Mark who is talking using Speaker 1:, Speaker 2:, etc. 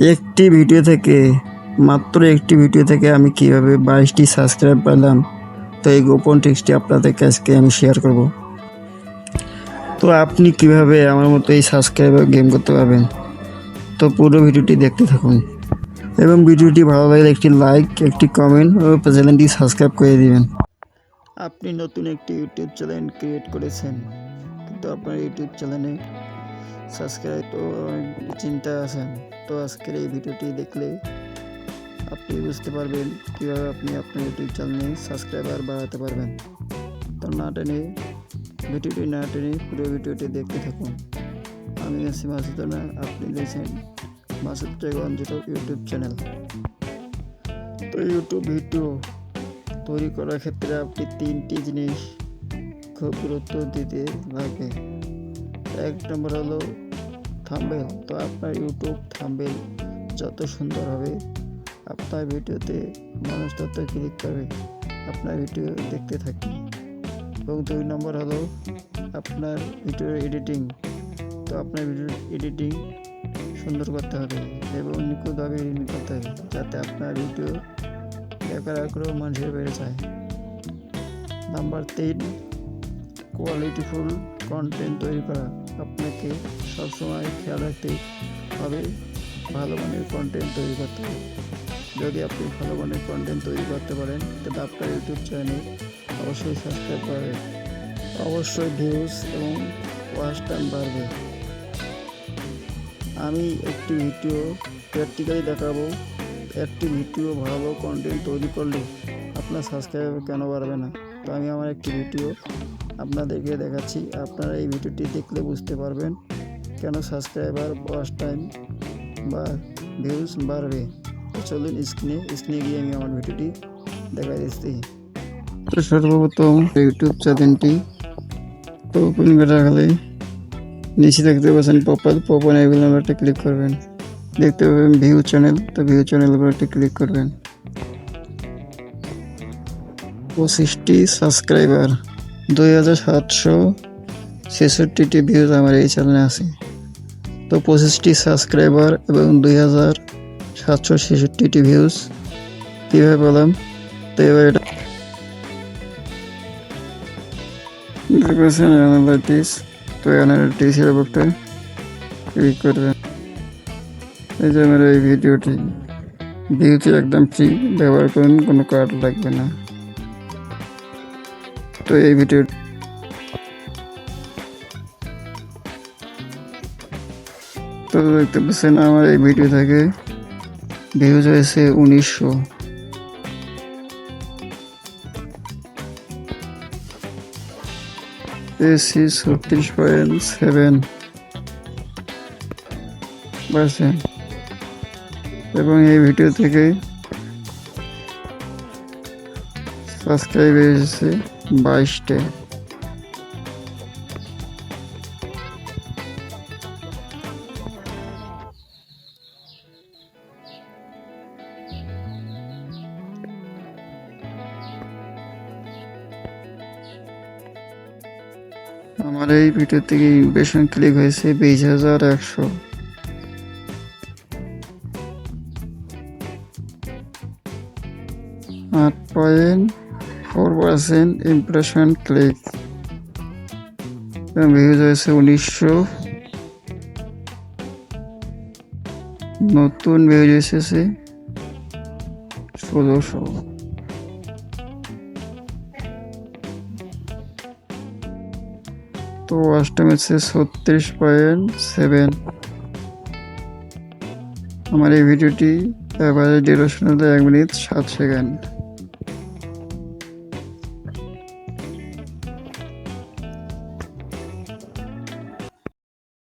Speaker 1: একটি ভিডিও থেকে মাত্র একটি ভিডিও থেকে আমি কিভাবে 22টি সাবস্ক্রাইব পেলাম, তো এই গোপন ট্রিক্সটি আপনাদেরকে আজকে আমি শেয়ার করব। তো আপনি কিভাবে আমার মতো এই সাবস্ক্রাইবার গেম করতে পারবেন, তো পুরো ভিডিওটি দেখতে থাকুন এবং ভিডিওটি ভালো লাগলে একটি লাইক, একটি কমেন্ট ও চ্যানেলটি সাবস্ক্রাইব করে দিবেন। আপনি নতুন একটি ইউটিউব চ্যানেল ক্রিয়েট করেছেন, কিন্তু আপনার ইউটিউব চ্যানেলে সাবস্ক্রাইব তো চিন্তা আছেন। তো আজকের এই ভিডিওটি দেখলে আপনি বুঝতে পারবেন কীভাবে আপনি আপনার ইউটিউব চ্যানেলে সাবস্ক্রাইবার বাড়াতে পারবেন। তো ভিডিওটি না টেনে পুরো ভিডিওটি দেখতে থাকুন। আমি আছি মাসুদ, আপনি দেখছেন মাসুদ ইউটিউব চ্যানেল। তো ইউটিউব ভিডিও তৈরি করার ক্ষেত্রে আপনি 3টি জিনিস খুব গুরুত্ব দিতে লাগবে। 1 নম্বর হলো থাম্বনেল। তো আপনার ইউটিউব থাম্বনেল যত সুন্দর হবে, আপনার ভিডিওতে মানুষ তত ক্লিক করবে, আপনার ভিডিও দেখতে থাকবে। এবং 2 নম্বর হলো আপনার ভিডিওর এডিটিং। তো আপনার ভিডিওর এডিটিং সুন্দর করতে হবে এবং নিখুঁতভাবে এডিটিং করতে হবে, যাতে আপনার ভিডিও দেখার আগ্রহ মানুষের বেড়ে যায়। নাম্বার 3, কোয়ালিটিফুল কন্টেন্ট তৈরি করা। আপনাকে সবসময় খেয়াল রাখতে হবে ভালো মানের কন্টেন্ট তৈরি করতে হবে। যদি আপনি ভালো মানের কন্টেন্ট তৈরি করতে পারেন, তবে আপনার ইউটিউব চ্যানেলে অবশ্যই সাবস্ক্রাইব করবে, অবশ্যই ভিউজ এবং ওয়াচ টাইম বাড়বে। আমি একটি ভিডিও প্র্যাকটিক্যালি দেখাবো। একটি ভিডিও ভালো কন্টেন্ট তৈরি করলে আপনার সাবস্ক্রাইবার কেন বাড়বে না। তো আমি আমার একটি ভিডিও আপনাদেরকে দেখাচ্ছি। আপনারা এই ভিডিওটি দেখলে বুঝতে পারবেন কেন সাবস্ক্রাইবার, ওয়াচ টাইম বা ভিউজ বাড়বে। তো চলুন স্ক্রিনে গিয়ে আমি আমার ভিডিওটি দেখা দিচ্ছি। তো সর্বপ্রথম ইউটিউব চ্যানেলটি তো ওপেন করে রাখলে নিচে দেখতে পাচ্ছেন পপন এই নাম্বারটা ক্লিক করবেন, দেখতে পাবেন ভিউ চ্যানেল। তো ভিউ চ্যানেল উপর একটা ক্লিক করবেন। 25টি সাবস্ক্রাইবার, 2766টি ভিউজ আমার এই চ্যানেলে আছে। তো 25টি সাবস্ক্রাইবার এবং 2766টি ভিউজ কীভাবে পেলাম, তো এবার এটা দেখবেন অ্যানালাইটিক্স। তো অ্যানালাইটিক্সের উপরটা ক্লিক করবেন। এই যে আমার এই ভিডিওটি ভিউটি একদম ফ্রি, ব্যবহার করুন, কোনো কার্ড লাগবে না। তো এই ভিডিও তো দেখতে পাচ্ছেন আমার এই ভিডিও থেকে ভিউজ হয়েছে 1900। পেয়েছি 36.7%। এবং এই ভিডিও থেকে সাবস্ক্রাইব এসেছে 22টে। আমার এই ভিডিও থেকে ইমপ্রেশন ক্লিক হয়েছে 20,100। .4% ইমপ্রেশন ক্লিক, ভিউজ হয়েছে 1900। নতুন ভিউজ এসেছে 1600। তো ওয়াচ টাইম হচ্ছে 36.7। আমার এই ভিডিওটি অ্যাভারেজ ডিউরেশন হলো 1 মিনিট 7 সেকেন্ড।